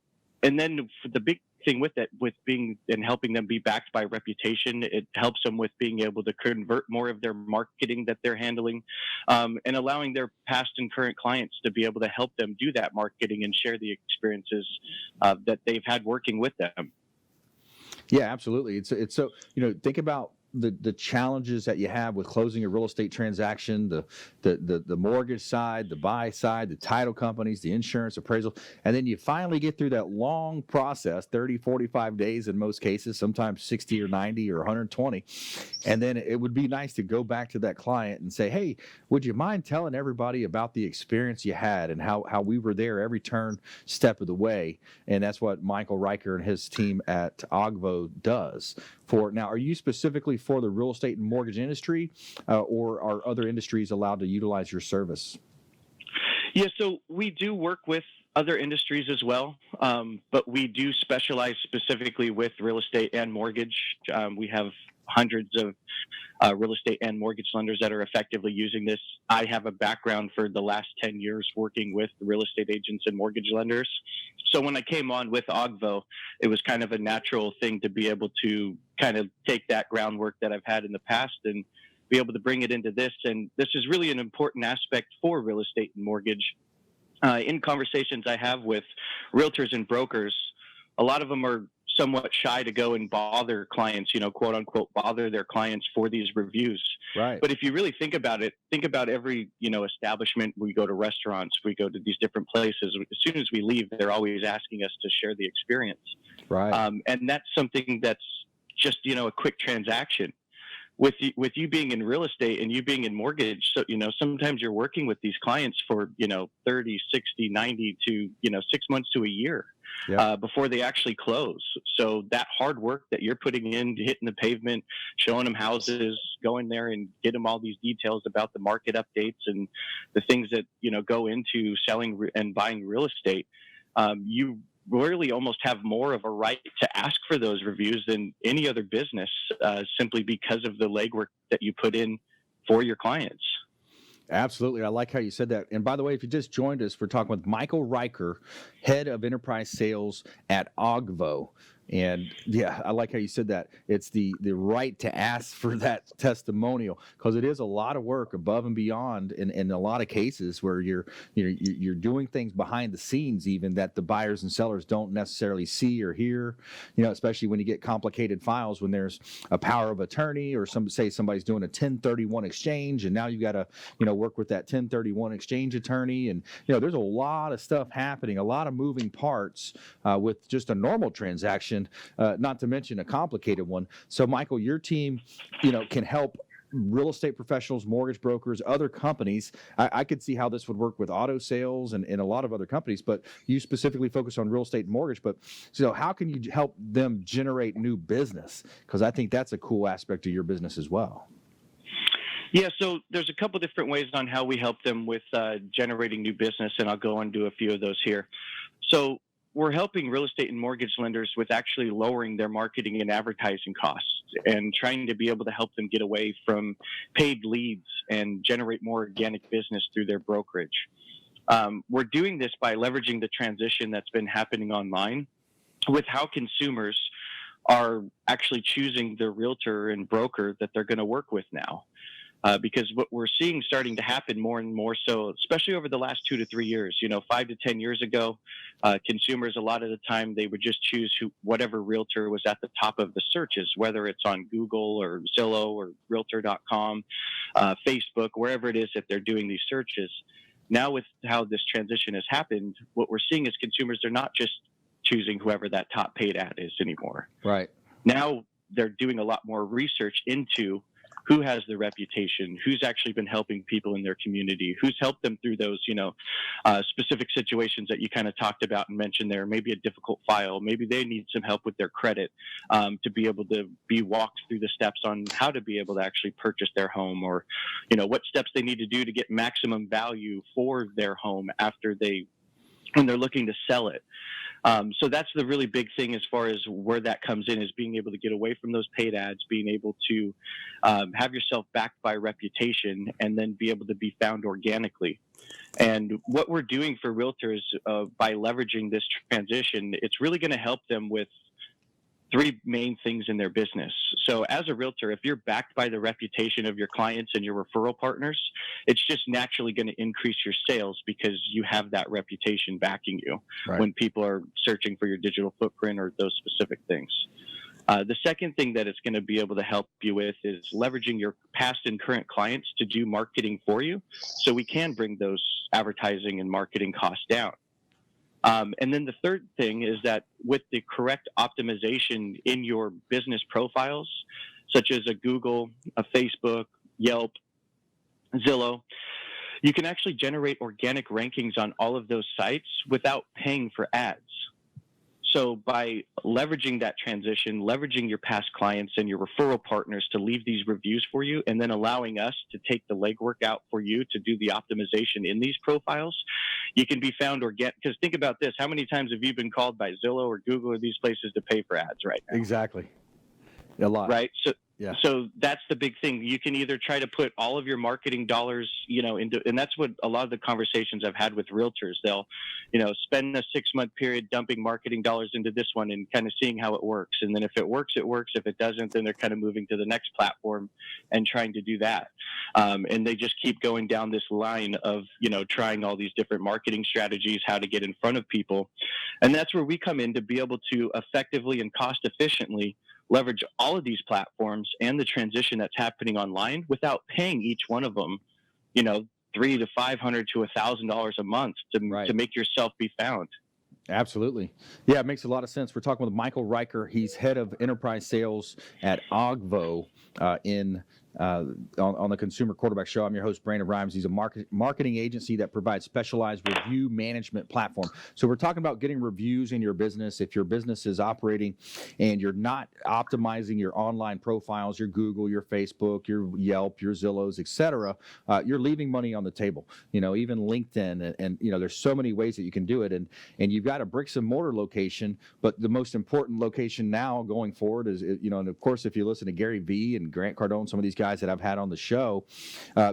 [SPEAKER 15] then the big thing with it, with being and helping them be backed by reputation, it helps them with being able to convert more of their marketing that they're handling, and allowing their past and current clients to be able to help them do that marketing and share the experiences that they've had working with them.
[SPEAKER 2] Yeah, absolutely. It's so, think about the challenges that you have with closing a real estate transaction, the mortgage side, the buy side, the title companies, the insurance appraisal, and then you finally get through that long process, 30, 45 days in most cases, sometimes 60 or 90 or 120. And then it would be nice to go back to that client and say, hey, would you mind telling everybody about the experience you had and how we were there every step of the way? And that's what Michael Riker and his team at Oggvo does. Now, are you specifically for the real estate and mortgage industry, or are other industries allowed to utilize your service?
[SPEAKER 15] Yeah, so we do work with other industries as well, but we do specialize specifically with real estate and mortgage. We have hundreds of real estate and mortgage lenders that are effectively using this. I have a background for the last 10 years working with real estate agents and mortgage lenders. So when I came on with Oggvo, it was kind of a natural thing to be able to kind of take that groundwork that I've had in the past and be able to bring it into this. And this is really an important aspect for real estate and mortgage. In conversations I have with realtors and brokers, a lot of them are somewhat shy to go and bother clients, quote unquote, bother their clients for these reviews.
[SPEAKER 2] Right.
[SPEAKER 15] But if you really think about it, think about every, establishment. We go to restaurants, we go to these different places. As soon as we leave, they're always asking us to share the experience.
[SPEAKER 2] Right.
[SPEAKER 15] And that's something that's just, a quick transaction. With you being in real estate and you being in mortgage, so, sometimes you're working with these clients for, 30, 60, 90 to, 6 months to a year. Yep. Before they actually close. So that hard work that you're putting in, hitting the pavement, showing them houses, going there and get them all these details about the market updates and the things that, go into selling and buying real estate, you really almost have more of a right to ask for those reviews than any other business, simply because of the legwork that you put in for your clients.
[SPEAKER 2] Absolutely. I like how you said that. And by the way, if you just joined us, we're talking with Michael Riker, head of enterprise sales at Oggvo. And yeah, I like how you said that. It's the right to ask for that testimonial, because it is a lot of work above and beyond in a lot of cases where you're doing things behind the scenes even that the buyers and sellers don't necessarily see or hear, especially when you get complicated files, when there's a power of attorney or somebody's doing a 1031 exchange, and now you got to, work with that 1031 exchange attorney. And, there's a lot of stuff happening, a lot of moving parts with just a normal transaction. Not to mention a complicated one. So, Michael, your team, can help real estate professionals, mortgage brokers, other companies. I could see how this would work with auto sales and a lot of other companies, but you specifically focus on real estate and mortgage. But so how can you help them generate new business? Because I think that's a cool aspect of your business as well.
[SPEAKER 15] Yeah, so there's a couple different ways on how we help them with generating new business, and I'll go and do a few of those here. So we're helping real estate and mortgage lenders with actually lowering their marketing and advertising costs and trying to be able to help them get away from paid leads and generate more organic business through their brokerage. We're doing this by leveraging the transition that's been happening online with how consumers are actually choosing the realtor and broker that they're going to work with now. Because what we're seeing starting to happen more and more so, especially over the last 2 to 3 years, 5 to 10 years ago, consumers, a lot of the time, they would just choose whatever realtor was at the top of the searches, whether it's on Google or Zillow or Realtor.com, Facebook, wherever it is that they're doing these searches. Now with how this transition has happened, what we're seeing is consumers are not just choosing whoever that top paid ad is anymore.
[SPEAKER 2] Right.
[SPEAKER 15] Now they're doing a lot more research into who has the reputation, who's actually been helping people in their community, who's helped them through those, specific situations that you kind of talked about and mentioned there, maybe a difficult file, maybe they need some help with their credit to be able to be walked through the steps on how to be able to actually purchase their home, or, what steps they need to do to get maximum value for their home when they're looking to sell it. So that's the really big thing as far as where that comes in, is being able to get away from those paid ads, being able to have yourself backed by reputation, and then be able to be found organically. And what we're doing for realtors by leveraging this transition, it's really going to help them with 3 main things in their business. So as a realtor, if you're backed by the reputation of your clients and your referral partners, it's just naturally going to increase your sales because you have that reputation backing you when people are searching for your digital footprint or those specific things. The second thing that it's going to be able to help you with is leveraging your past and current clients to do marketing for you, so we can bring those advertising and marketing costs down. And then the third thing is that with the correct optimization in your business profiles, such as a Google, a Facebook, Yelp, Zillow, you can actually generate organic rankings on all of those sites without paying for ads. So by leveraging that transition, leveraging your past clients and your referral partners to leave these reviews for you, and then allowing us to take the legwork out for you to do the optimization in these profiles, you can be found organic. Because think about this, how many times have you been called by Zillow or Google or these places to pay for ads right now?
[SPEAKER 2] Exactly. A lot.
[SPEAKER 15] Right?
[SPEAKER 2] Yeah.
[SPEAKER 15] So that's the big thing. You can either try to put all of your marketing dollars, into, and that's what a lot of the conversations I've had with realtors. They'll, spend a 6-month period dumping marketing dollars into this one and kind of seeing how it works. And then if it works, it works. If it doesn't, then they're kind of moving to the next platform and trying to do that. And they just keep going down this line of, trying all these different marketing strategies, how to get in front of people. And that's where we come in to be able to effectively and cost efficiently leverage all of these platforms and the transition that's happening online without paying each one of them, $300 to $500 to $1,000 a month to make yourself be found.
[SPEAKER 2] Absolutely. Yeah, it makes a lot of sense. We're talking with Michael Riker. He's head of enterprise sales at Oggvo on the Consumer Quarterback Show. I'm your host, Brandon Rhymes. He's a marketing agency that provides specialized review management platform. So we're talking about getting reviews in your business. If your business is operating and you're not optimizing your online profiles, your Google, your Facebook, your Yelp, your Zillows, etc., you're leaving money on the table. Even LinkedIn, and there's so many ways that you can do it. And you've got a bricks and mortar location, but the most important location now going forward is, and of course, if you listen to Gary Vee and Grant Cardone, some of these guys that I've had on the show,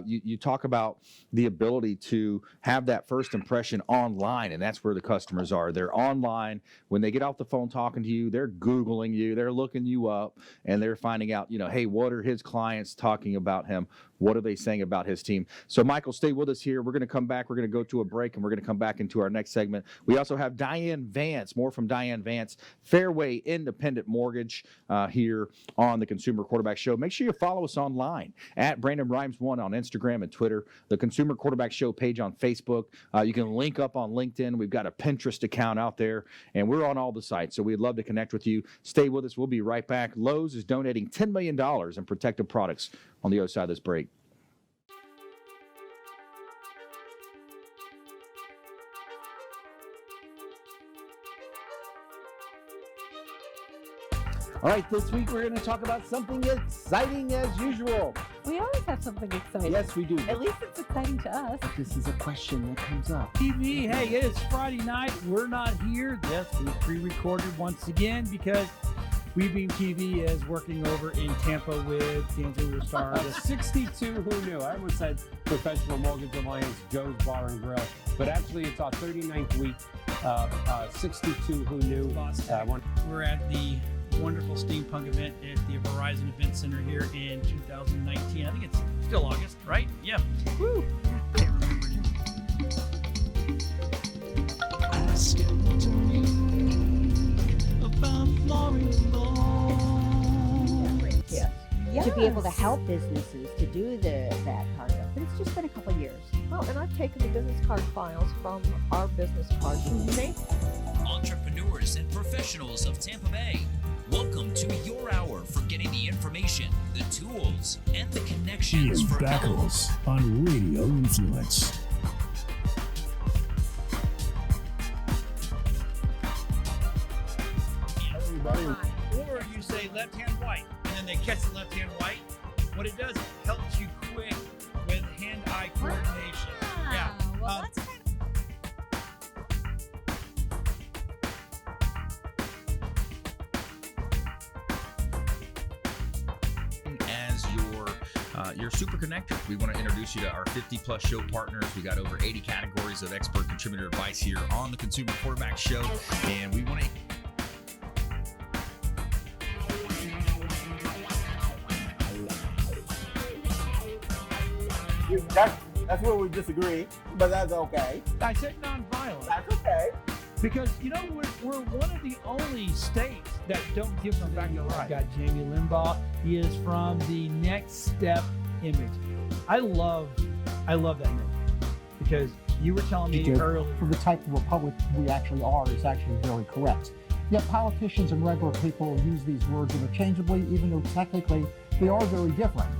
[SPEAKER 2] you talk about the ability to have that first impression online, and that's where the customers are. They're online. When they get off the phone talking to you, they're Googling you, they're looking you up, and they're finding out, hey, what are his clients talking about him? What are they saying about his team? So, Michael, stay with us here. We're going to come back. We're going to go to a break, and we're going to come back into our next segment. We also have Diane Vance, more from Diane Vance, Fairway Independent Mortgage here on the Consumer Quarterback Show. Make sure you follow us online at Brandon Rhymes 1 on Instagram and Twitter, the Consumer Quarterback Show page on Facebook. You can link up on LinkedIn. We've got a Pinterest account out there, and we're on all the sites, so we'd love to connect with you. Stay with us. We'll be right back. Lowe's is donating $10 million in protective products on the other side of this break.
[SPEAKER 14] All right, this week we're going to talk about something exciting as usual.
[SPEAKER 10] We always have something exciting.
[SPEAKER 14] Yes, we do.
[SPEAKER 10] At least it's exciting to us.
[SPEAKER 14] This is a question that comes up.
[SPEAKER 5] TV, hey, it is Friday night. We're not here. Yes, we pre-recorded once again because WeBeam TV is working over in Tampa with Kansas Star.
[SPEAKER 6] The 62 Who Knew. I almost said Professional Mortgage Alliance Joe's Bar and Grill, but actually it's our 39th week. 62 Who Knew.
[SPEAKER 16] We're at the wonderful steampunk event at the Verizon Event Center here in 2019. I think it's still August, right? Yeah. Woo! Can't remember. Ask to me about
[SPEAKER 4] Yes. To be able to help businesses to do that part of it. But it's just been a couple years.
[SPEAKER 7] Well, and I've taken the business card files from our business cards and made
[SPEAKER 8] Entrepreneurs and professionals of Tampa Bay, welcome to your hour for getting the information, the tools, and the connections
[SPEAKER 9] Ian
[SPEAKER 8] for help.
[SPEAKER 9] Beckles on Radio Influence.
[SPEAKER 16] Or you say left hand white, and then they catch the left hand white. What it does, it helps you quick with hand-eye coordination. Yeah.
[SPEAKER 10] Well, that's kind
[SPEAKER 11] As your super connector, we want to introduce you to our 50-plus show partners. We got over 80 categories of expert contributor advice here on the Consumer Quarterback Show, and we want to.
[SPEAKER 14] That's where we disagree, but that's okay.
[SPEAKER 5] I said nonviolent.
[SPEAKER 14] That's okay.
[SPEAKER 5] Because, we're one of the only states that don't give them back the right. I've got Jamie Limbaugh. He is from the Next Step image. I love that name because you were telling me earlier.
[SPEAKER 12] For the type of republic we actually are is actually very correct. Yet politicians and regular people use these words interchangeably, even though technically they are very different.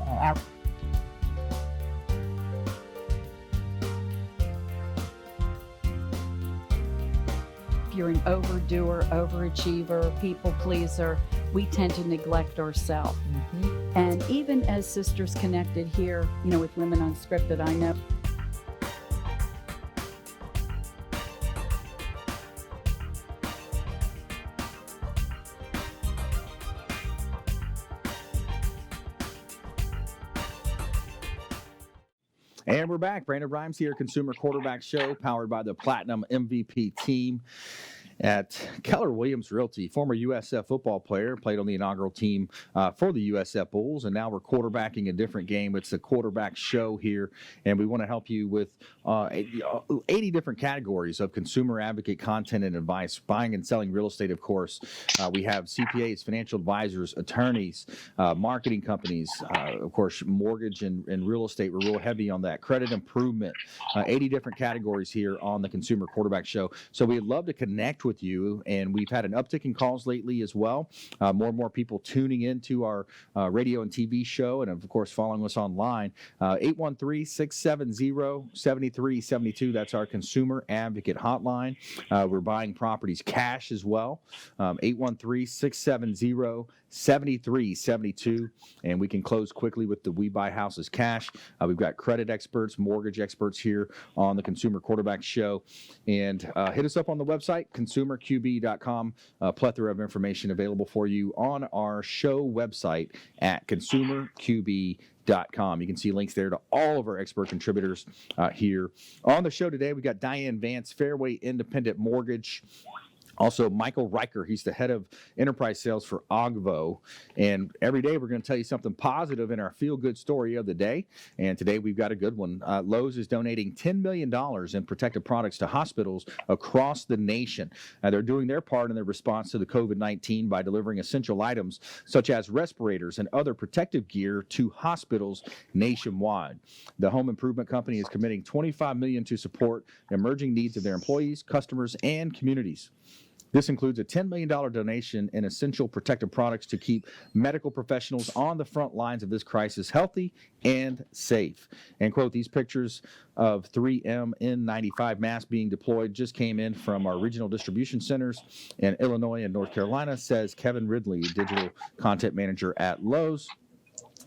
[SPEAKER 13] If you're an overdoer, overachiever, people pleaser, we tend to neglect ourselves. And even as Sisters Connected here, with Women Unscripted, I know.
[SPEAKER 2] And we're back. Brandon Rhymes here, Consumer Quarterback Show, powered by the Platinum MVP team at Keller Williams Realty. Former USF football player, played on the inaugural team for the USF Bulls, and now we're quarterbacking a different game. It's the Quarterback Show here, and we want to help you with 80 different categories of consumer advocate content and advice, buying and selling real estate, of course. We have CPAs, financial advisors, attorneys, marketing companies, of course, mortgage and real estate. We're real heavy on that. Credit improvement, 80 different categories here on the Consumer Quarterback Show. So we'd love to connect with you, and we've had an uptick in calls lately as well. More and more people tuning into our radio and TV show, and of course following us online. 813-670-7372. That's our consumer advocate hotline. We're buying properties cash as well. 813-670-7372, and we can close quickly with the We Buy Houses Cash. We've got credit experts, mortgage experts here on the Consumer Quarterback Show, and hit us up on the website, consumerqb.com. A plethora of information available for you on our show website at consumerqb.com. You can see links there to all of our expert contributors here on the show today. We got Diane Vance, Fairway Independent Mortgage. Also, Michael Riker, he's the head of enterprise sales for Oggvo. And every day we're going to tell you something positive in our feel-good story of the day. And today we've got a good one. Lowe's is donating $10 million in protective products to hospitals across the nation. They're doing their part in their response to the COVID-19 by delivering essential items such as respirators and other protective gear to hospitals nationwide. The home improvement company is committing $25 million to support the emerging needs of their employees, customers, and communities. This includes a $10 million donation in essential protective products to keep medical professionals on the front lines of this crisis healthy and safe. And quote, these pictures of 3M N95 masks being deployed just came in from our regional distribution centers in Illinois and North Carolina, says Kevin Ridley, digital content manager at Lowe's.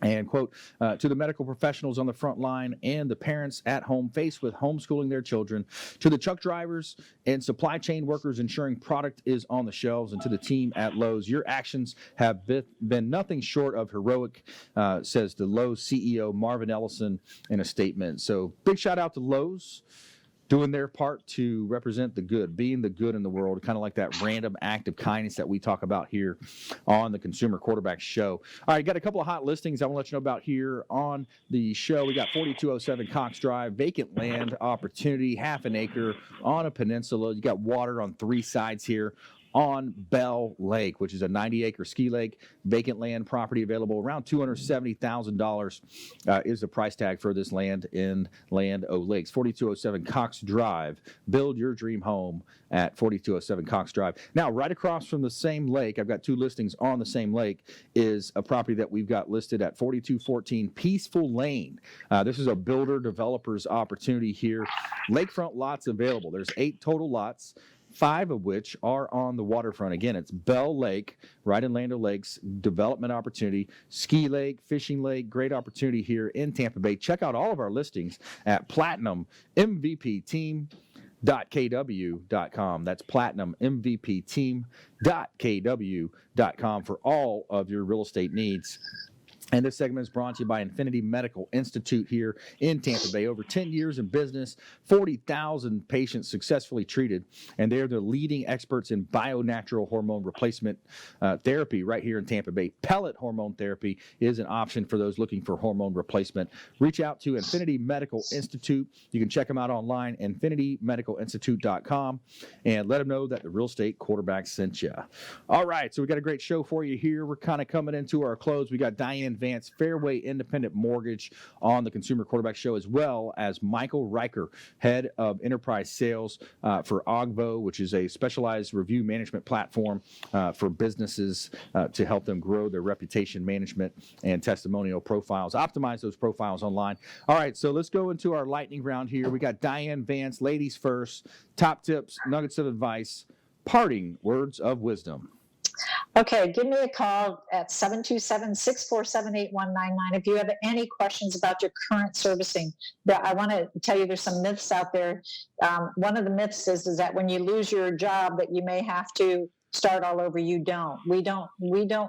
[SPEAKER 2] And quote, to the medical professionals on the front line and the parents at home faced with homeschooling their children, to the truck drivers and supply chain workers ensuring product is on the shelves, and to the team at Lowe's, your actions have been nothing short of heroic, says the Lowe's CEO Marvin Ellison in a statement. So big shout out to Lowe's, doing their part to represent the good, being the good in the world, kind of like that random act of kindness that we talk about here on the Consumer Quarterback Show. All right, got a couple of hot listings I want to let you know about here on the show. We got 4207 Cox Drive, vacant land opportunity, half an acre on a peninsula. You got water on three sides here on Bell Lake, which is a 90-acre ski lake, vacant land property available. Around $270,000 is the price tag for this land in Land O'Lakes. 4207 Cox Drive. Build your dream home at 4207 Cox Drive. Now, right across from the same lake, I've got two listings on the same lake, is a property that we've got listed at 4214 Peaceful Lane. This is a builder developer's opportunity here. Lakefront lots available. There's 8 total lots, 5 of which are on the waterfront. Again, it's Bell Lake, right in Land O'Lakes, development opportunity, ski lake, fishing lake, great opportunity here in Tampa Bay. Check out all of our listings at platinummvpteam.kw.com. That's platinummvpteam.kw.com for all of your real estate needs. And this segment is brought to you by Infinity Medical Institute here in Tampa Bay. Over 10 years in business, 40,000 patients successfully treated, and they're the leading experts in bio-natural hormone replacement therapy right here in Tampa Bay. Pellet hormone therapy is an option for those looking for hormone replacement. Reach out to Infinity Medical Institute. You can check them out online, infinitymedicalinstitute.com, and let them know that the Real Estate Quarterback sent you. All right, so we got a great show for you here. We're kind of coming into our close. We got Diane Vance, Fairway Independent Mortgage, on the Consumer Quarterback Show, as well as Michael Riker, Head of Enterprise Sales for Oggvo, which is a specialized review management platform for businesses to help them grow their reputation management and testimonial profiles, optimize those profiles online. All right, so let's go into our lightning round here. We got Diane Vance, ladies first, top tips, nuggets of advice, parting words of wisdom.
[SPEAKER 3] Okay, give me a call at 727-647-8199 if you have any questions about your current servicing. I want to tell you there's some myths out there. One of the myths is that when you lose your job that you may have to start all over. You don't. We don't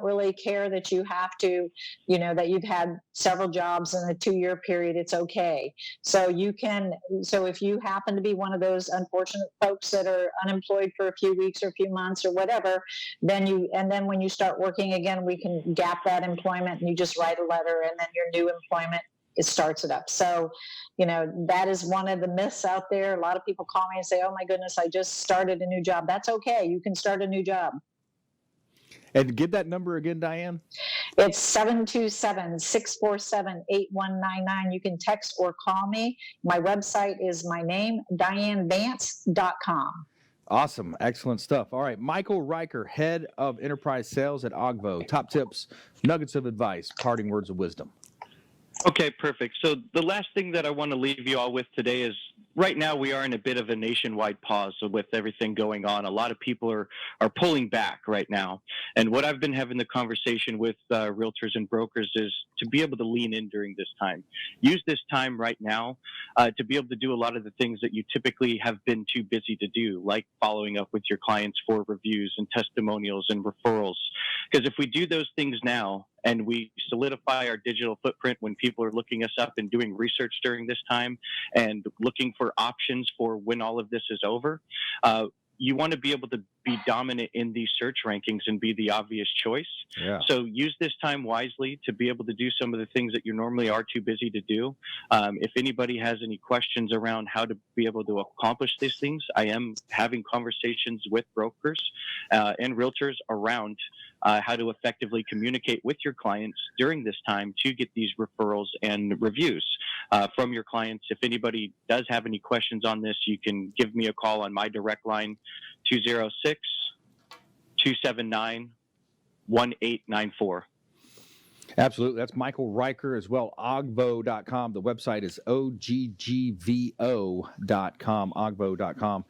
[SPEAKER 3] really care that you have to, that you've had several jobs in a 2-year period. It's okay. So if you happen to be one of those unfortunate folks that are unemployed for a few weeks or a few months or whatever, then when you start working again, we can gap that employment and you just write a letter and then your new employment, it starts it up. So, that is one of the myths out there. A lot of people call me and say, oh my goodness, I just started a new job. That's okay. You can start a new job.
[SPEAKER 2] And give that number again, Diane.
[SPEAKER 3] It's 727-647-8199. You can text or call me. My website is my name, DianeVance.com.
[SPEAKER 2] Awesome. Excellent stuff. All right. Michael Riker, Head of Enterprise Sales at Oggvo. Top tips, nuggets of advice, parting words of wisdom.
[SPEAKER 15] Okay, perfect. So the last thing that I want to leave you all with today is right now we are in a bit of a nationwide pause with everything going on. A lot of people are pulling back right now. And what I've been having the conversation with realtors and brokers is to be able to lean in during this time. Use this time right now to be able to do a lot of the things that you typically have been too busy to do, like following up with your clients for reviews and testimonials and referrals. Because if we do those things now, and we solidify our digital footprint when people are looking us up and doing research during this time and looking for options for when all of this is over, you want to be able to be dominant in these search rankings and be the obvious choice.
[SPEAKER 2] Yeah.
[SPEAKER 15] So use this time wisely to be able to do some of the things that you normally are too busy to do. If anybody has any questions around how to be able to accomplish these things, I am having conversations with brokers and realtors around how to effectively communicate with your clients during this time to get these referrals and reviews from your clients. If anybody does have any questions on this, you can give me a call on my direct line, 206-279-1894.
[SPEAKER 2] Absolutely. That's Michael Riker as well. Oggvo.com. The website is oggvo.com, oggvo.com.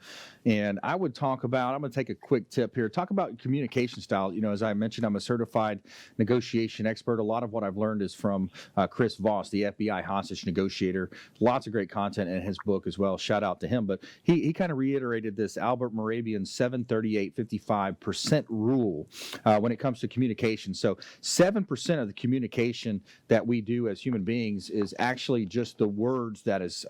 [SPEAKER 2] And I would I'm going to take a quick tip here. Talk about communication style. As I mentioned, I'm a certified negotiation expert. A lot of what I've learned is from Chris Voss, the FBI hostage negotiator. Lots of great content in his book as well. Shout out to him. But he kind of reiterated this Albert Moravian 738-55% rule when it comes to communication. So 7% of the communication that we do as human beings is actually just the words that is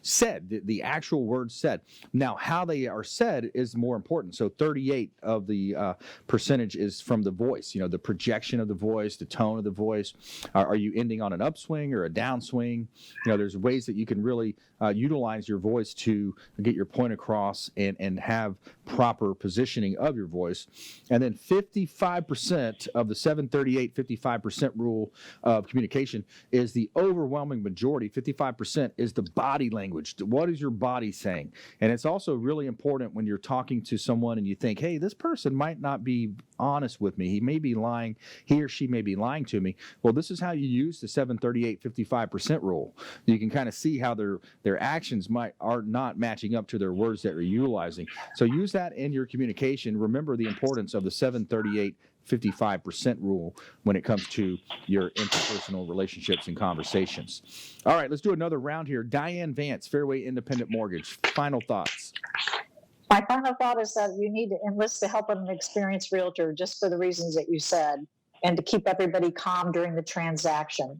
[SPEAKER 2] said, the actual words said. Now, how they are said is more important. So 38 of the percentage is from the voice, the projection of the voice, the tone of the voice. Are you ending on an upswing or a downswing? There's ways that you can really utilize your voice to get your point across and have proper positioning of your voice. And then 55% of the 738-55% rule of communication is the overwhelming majority. 55% is the body language. What is your body saying? And it's also really important when you're talking to someone and you think, hey, this person might not be honest with me. He may be lying. He or she may be lying to me. Well, this is how you use the 738-55% rule. You can kind of see how their actions are not matching up to their words that you're utilizing. So use that in your communication. Remember the importance of the 738-55% rule when it comes to your interpersonal relationships and conversations. All right, let's do another round here. Diane Vance, Fairway Independent Mortgage. Final thoughts.
[SPEAKER 3] My final thought is that you need to enlist the help of an experienced realtor just for the reasons that you said. and to keep everybody calm during the transaction.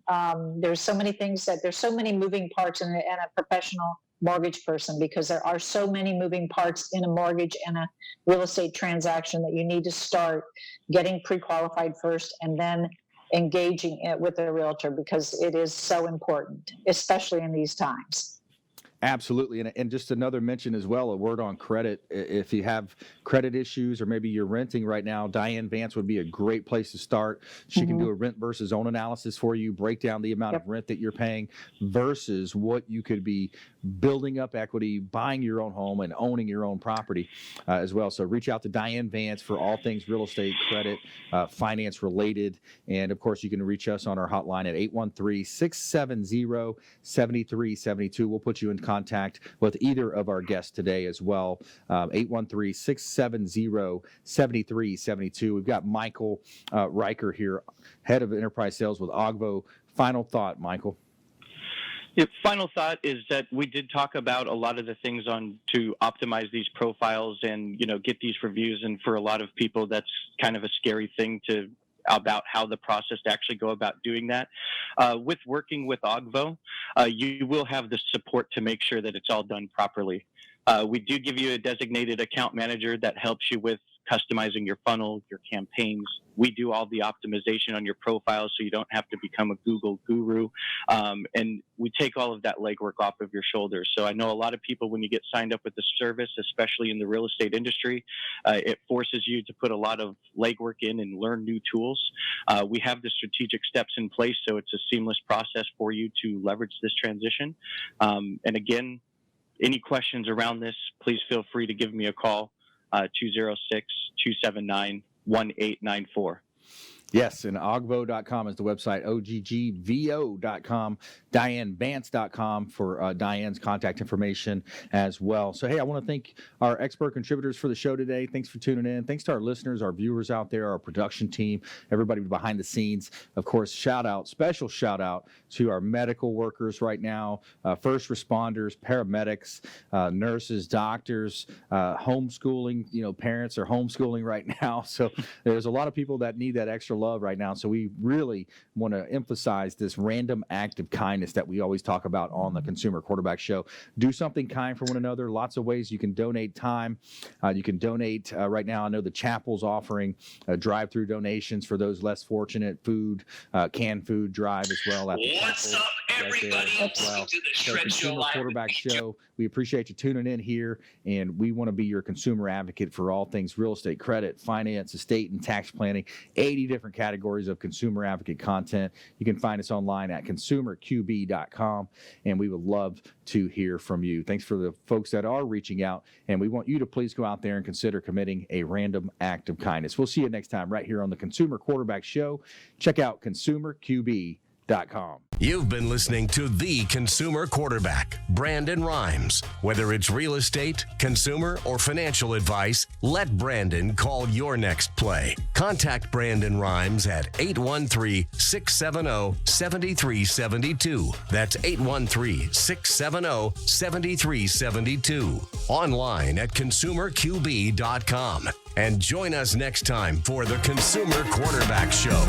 [SPEAKER 3] There's so many moving parts in a professional mortgage person, because there are so many moving parts in a mortgage and a real estate transaction that you need to start getting pre-qualified first and then engaging it with a realtor, because it is so important, especially in these times.
[SPEAKER 2] Absolutely. And just another mention as well, a word on credit. If you have credit issues or maybe you're renting right now, Diane Vance would be a great place to start. She can do a rent versus own analysis for you, break down the amount of rent that you're paying versus what you could be building up equity, buying your own home and owning your own property as well. So reach out to Diane Vance for all things real estate, credit, finance related. And of course, you can reach us on our hotline at 813-670-7372. We'll put you in contact with either of our guests today as well. 813-670-7372. We've got Michael Riker here, head of enterprise sales with Oggvo. Final thought, Michael.
[SPEAKER 15] The final thought is that we did talk about a lot of the things to optimize these profiles and, get these reviews. And for a lot of people, that's kind of a scary thing about how the process to actually go about doing that. With working with Oggvo, you will have the support to make sure that it's all done properly. We do give you a designated account manager that helps you with customizing your funnel, your campaigns. We do all the optimization on your profile so you don't have to become a Google guru. And we take all of that legwork off of your shoulders. So I know a lot of people, when you get signed up with the service, especially in the real estate industry, it forces you to put a lot of legwork in and learn new tools. We have the strategic steps in place, so it's a seamless process for you to leverage this transition. And again, any questions around this, please feel free to give me a call, 206-279-1894.
[SPEAKER 2] Yes, and Oggvo.com is the website, OGGVO.com, DianeVance.com for Diane's contact information as well. So, hey, I want to thank our expert contributors for the show today. Thanks for tuning in. Thanks to our listeners, our viewers out there, our production team, everybody behind the scenes. Of course, special shout out to our medical workers right now, first responders, paramedics, nurses, doctors, homeschooling. Parents are homeschooling right now. So there's a lot of people that need that extra love right now. So we really want to emphasize this random act of kindness that we always talk about on the Consumer Quarterback Show. Do something kind for one another. Lots of ways you can donate time. You can donate right now. I know the chapel's offering drive-through donations for those less fortunate. Food, canned food drive as well.
[SPEAKER 8] What's up, everybody? Welcome to the Shred Show Live.
[SPEAKER 2] Quarterback Show. We appreciate you tuning in here, and we want to be your consumer advocate for all things real estate, credit, finance, estate, and tax planning. 80 different categories of consumer advocate content. You can find us online at consumerqb.com, and we would love to hear from you. Thanks for the folks that are reaching out, and we want you to please go out there and consider committing a random act of kindness. We'll see you next time right here on the Consumer Quarterback Show. Check out consumerqb.com.
[SPEAKER 1] You've been listening to The Consumer Quarterback, Brandon Rhymes. Whether it's real estate, consumer, or financial advice, let Brandon call your next play. Contact Brandon Rhymes at 813-670-7372. That's 813-670-7372. Online at consumerqb.com. And join us next time for The Consumer Quarterback Show.